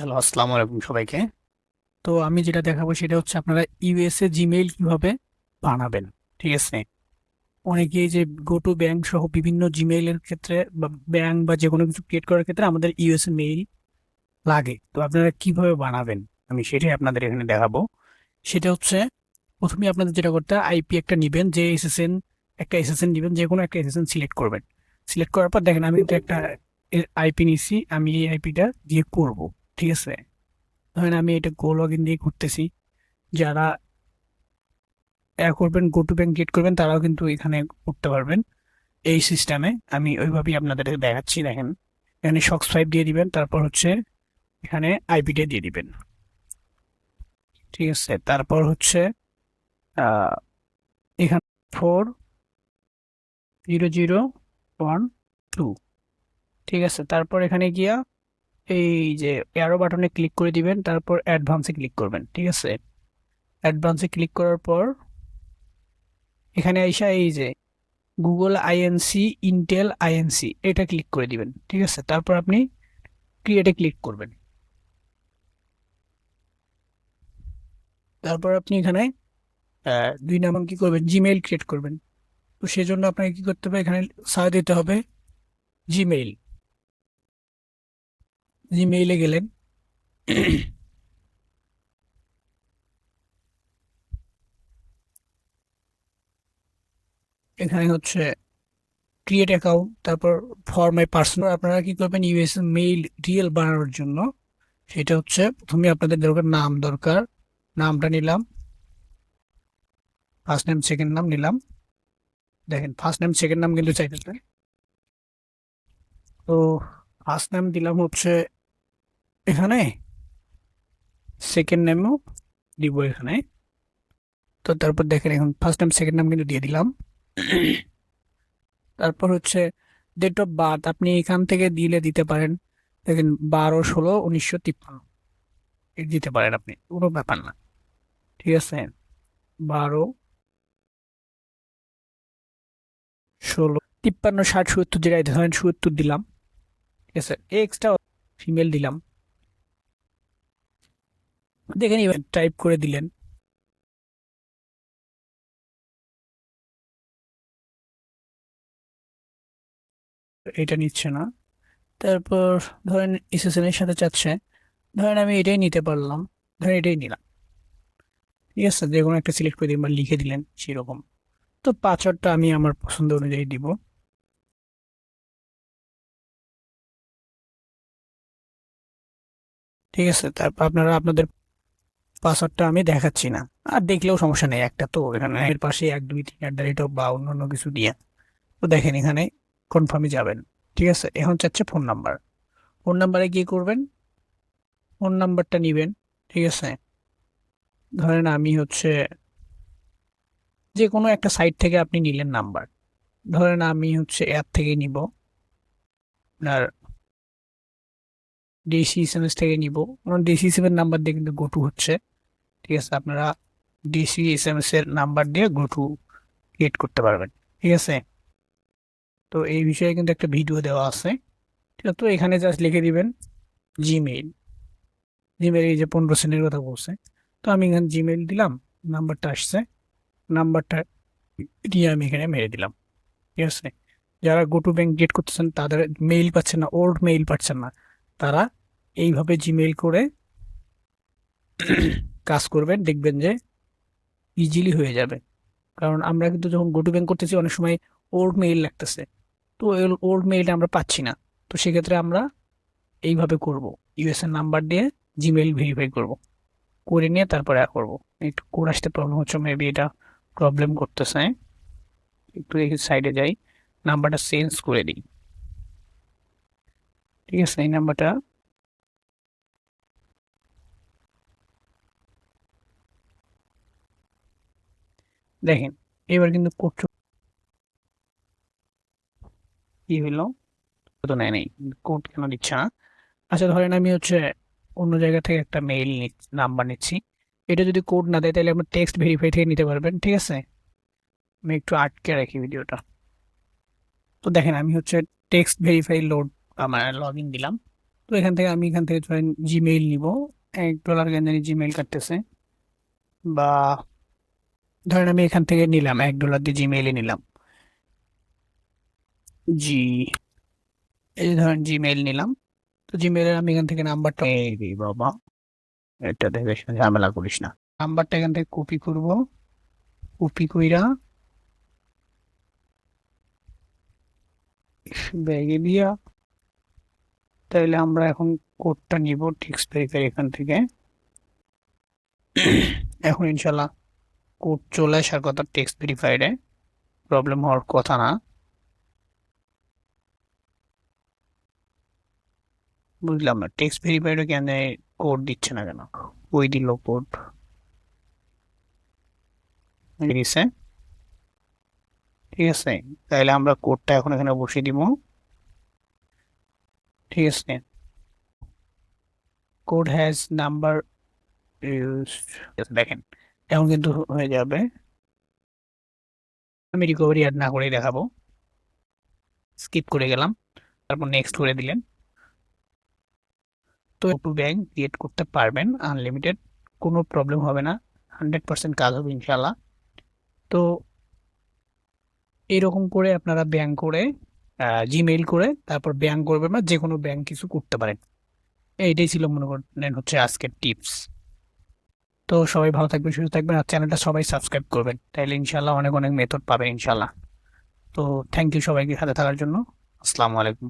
Hello, আসসালামু আলাইকুম সবাইকে। তো আমি যেটা দেখাবো সেটা হচ্ছে আপনারা ইউএসএ জিমেইল কিভাবে বানাবেন। ঠিক আছে, অনেকেই যে গো টু ব্যাংক সহ বিভিন্ন জিমেইলের ক্ষেত্রে বা ব্যাংক বা যে কোনো কিছু ক্রিয়েট করার ক্ষেত্রে আমাদের ইউএসএ মেইল লাগে। তো আপনারা কিভাবে বানাবেন আমি সেটাই আপনাদের এখানে দেখাবো। সেটা হচ্ছে প্রথমে আপনাদের যেটা করতে হয়, আইপি একটা নিবেন, যে এসএসএন একটা এসএসএন নিবেন, যে কোনো একটা এসএসএন সিলেক্ট করবেন। সিলেক্ট করার পর দেখেন আমি কিন্তু একটা আইপি নিছি, আমি এই আইপিটা দিয়ে করব। ঠিক আছে, ধরেন আমি এটা গো লগ ইন দিয়ে করতেছি। যারা করবেন, গো টু ব্যাংক ক্রিয়েট করবেন, তারাও কিন্তু এখানে করতে পারবেন এই সিস্টেমে। আমি ওইভাবেই আপনাদের দেখাচ্ছি। দেখেন, এখানে শক্স ফাইভ দিয়ে দিবেন, তারপর হচ্ছে এখানে আইপিটা দিয়ে দিবেন। ঠিক আছে, তারপর হচ্ছে আহ এখানে 40012। ঠিক আছে, তারপর এখানে গিয়া এই যে অ্যারো বাটনে ক্লিক করে দিবেন, তারপর অ্যাডভান্সে ক্লিক করবেন। ঠিক আছে, অ্যাডভান্সে ক্লিক করার পর এখানে আইসা এই যে গুগল আইএনসি, ইন্টেল আইএনসি, এটা ক্লিক করে দিবেন। ঠিক আছে, তারপর আপনি ক্রিয়েটে ক্লিক করবেন। তারপর আপনি এখানে 2 নাম্বার কি করবেন, জিমেইল ক্রিয়েট করবেন। তো সেজন্য আপনাকে কি করতে হবে, এখানে সার্চ দিতে হবে জিমেইল। জিমেইলে গেলেন, এখানে হচ্ছে ক্রিয়েট অ্যাকাউন্ট, তারপর ফর মাই পার্সোনাল। আপনারা কি করবেন, ইউএস মেইল রিয়েল বানানোর জন্য সেটা হচ্ছে প্রথমে আপনাদের দরকার নাম দরকার। নামটা নিলাম, ফার্স্ট নেম সেকেন্ড নাম নিলাম। দেখেন, ফার্স্ট নেম সেকেন্ড নাম কিন্তু চাইতেছে। তো ফার্স্ট নেম দিলাম হচ্ছে এখানে, সেকেন্ড নেমও দিব এখানে। তো তারপর দেখেন, এখন ফার্স্ট নেম সেকেন্ড নাম কিন্তু দিয়ে দিলাম। তারপর হচ্ছে ডেট অফ বার্থ আপনি এখান থেকে দিতে পারেন। দেখেন, 12/16/1953 দিতে পারেন, আপনি কোনো ব্যাপার না। ঠিক আছে, 12/16/53, 60 70, যেটা ধরেন 70 দিলাম। ঠিক আছে, এক্সট্রা ফিমেল দিলাম। দেখেন, এবার টাইপ করে দিলেন। এটা নিচ্ছে না। তারপর ধরেন এসএসএন এর সাথে চাচ্ছে, ধরেন আমি এটাই নিতে পারলাম, ধরেন এটাই নিলাম। ঠিক আছে, যে কোনো একটা সিলেক্ট করে দিন বা লিখে দিলেন সেরকম। তো পাসওয়ার্ডটা আমি আমার পছন্দ অনুযায়ী দিব। ঠিক আছে, তারপর আপনারা আপনাদের পাসওয়ার্ডটা আমি দেখাচ্ছি না, আর দেখলেও সমস্যা নেই, একটা তো এখানে এর পাশে 1 2 3 বা অন্যান্য কিছু দিয়ে। তো দেখেন, এখানে কনফার্মে যাবেন। ঠিক আছে, এখন চাচ্ছে ফোন নাম্বার। ফোন নাম্বারে কি করবেন, ফোন নাম্বারটা নিবেন। ঠিক আছে, ধরেন আমি হচ্ছে যে কোনো একটা সাইট থেকে আপনি নিলেন নাম্বার। ধরেন আমি হচ্ছে অ্যাপ থেকে নিব, আপনার ডিসি এসএমএস থেকে নিব। কারণ ডিসি এসএমএস নাম্বার দিয়ে কিন্তু গোটু হচ্ছে। ঠিক আছে, আপনারা ডিসি এসএমএস এর নাম্বার দিয়ে গোটু ক্রিয়েট করতে পারবেন। ঠিক আছে, তো এই বিষয়ে কিন্তু একটা ভিডিও দেওয়া আছে। ঠিক আছে, তো এখানে জাস্ট লিখে দিবেন জিমেইল। জিমেইল, এই যে 15 সেন্টের কথা বলছে, তো আমি এখানে জিমেইল দিলাম, নাম্বারটা আসছে, নাম্বারটা দিয়ে আমি এখানে মেরে দিলাম। ঠিক আছে, যারা গো টু ব্যাংক ক্রিয়েট করতেছেন, তাদের মেইল পাচ্ছেন না, ওল্ড মেইল পাচ্ছেন না, তারা এইভাবে জিমেইল করে কাজ করবেন, দেখবেন যে ইজিলি হয়ে যাবে। কারণ আমরা কিন্তু যখন গো টু ব্যাংক করতেছি, অনেক সময় ওল্ড মেইল লাগতেছে। তো ওল্ড মেইলটা আমরা পাচ্ছি না। তো সেক্ষেত্রে আমরা এইভাবে করব, ইউএসএন নাম্বার দিয়ে জিমেইল ভেরিফাই করব, করে নিয়ে তারপরে করব। একটু কোড আসতে প্রবলেম হচ্ছে, মেবি এটা প্রবলেম করতেছে। একটু এই সাইডে যাই, নাম্বারটা চেঞ্জ করে দিই। ঠিক আছে, এই নাম্বারটা দেখেন, এবার কিন্তু কোড কি হইলো, তো নেয় নেই, কোড কেন দিচ্ছে না। আচ্ছা, ধরেন আমি হচ্ছে অন্য জায়গা থেকে একটা মেইল নাম্বার নিচ্ছি, এটা যদি কোড না দেয় তাহলে আপনি টেক্সট ভেরিফাই থেকে নিতে পারবেন। ঠিক আছে, আমি একটু আটকে রাখি ভিডিওটা। তো দেখেন, আমি হচ্ছে টেক্সট ভেরিফাই লোড আমার লগ ইন দিলাম। তো আমি এখান থেকে ধরেন জিমেইল নিব, $1 কেন জানি জিমেইল কাটতেছে, বা ধরেন আমি এখান থেকে নিলাম $1 দিয়ে জিমেইলে নিলাম, জি, এই যে ধরেন জিমেইল নিলাম। তো জিমেইলের আমি এখান থেকে নাম্বারটা, এই রে বাবা, এটা দেখে ঝামেলা করিস না, নাম্বারটা এখান থেকে কপি করব, কপি কইরা ব্যাগে দিয়া, তাইলে আমরা এখন কোডটা নিব টেক্সট ভেরিফাই এখান থেকে। এখন ইনশাল্লাহ কোড চলে আসার কথা টেক্সট ভেরিফাইডে, প্রবলেম হওয়ার কথা না। বুঝলাম না টেক্সট ভেরিফাইডে কেন কোড দিচ্ছে না কেন, ওই দিল কোড দিছে, ঠিক আছে। তাইলে আমরা কোডটা এখন এখানে বসিয়ে দিব, ঠিক আছে। কোড হ্যাজ নাম্বার ইউজড, দেখেন এখন কিন্তু হয়ে যাবে। আমি রিকভারি অ্যাড না করেই দেখাবো, স্কিপ করে গেলাম, তারপর নেক্সট করে দিলেন। তো টু ব্যাংক ক্রিয়েট করতে পারবেন আনলিমিটেড, কোনো প্রবলেম হবে না, 100% কাজ হবে ইনশাল্লাহ। তো এরকম করে আপনারা ব্যাংক করে, জিমেইল করে তারপর ব্যাংক করবেন, বা যে কোনো ব্যাংক কিছু করতে পারেন। এইটাই ছিল মনে করেন হচ্ছে আজকের টিপস। তো সবাই ভালো থাকবেন, সুস্থ থাকবেন, আর চ্যানেলটা সবাই সাবস্ক্রাইব করবেন, তাইলে ইনশাল্লাহ অনেক অনেক মেথড পাবেন ইনশাল্লাহ। তো থ্যাংক ইউ সবাইকে সাথে থাকার জন্য। আসসালামু আলাইকুম।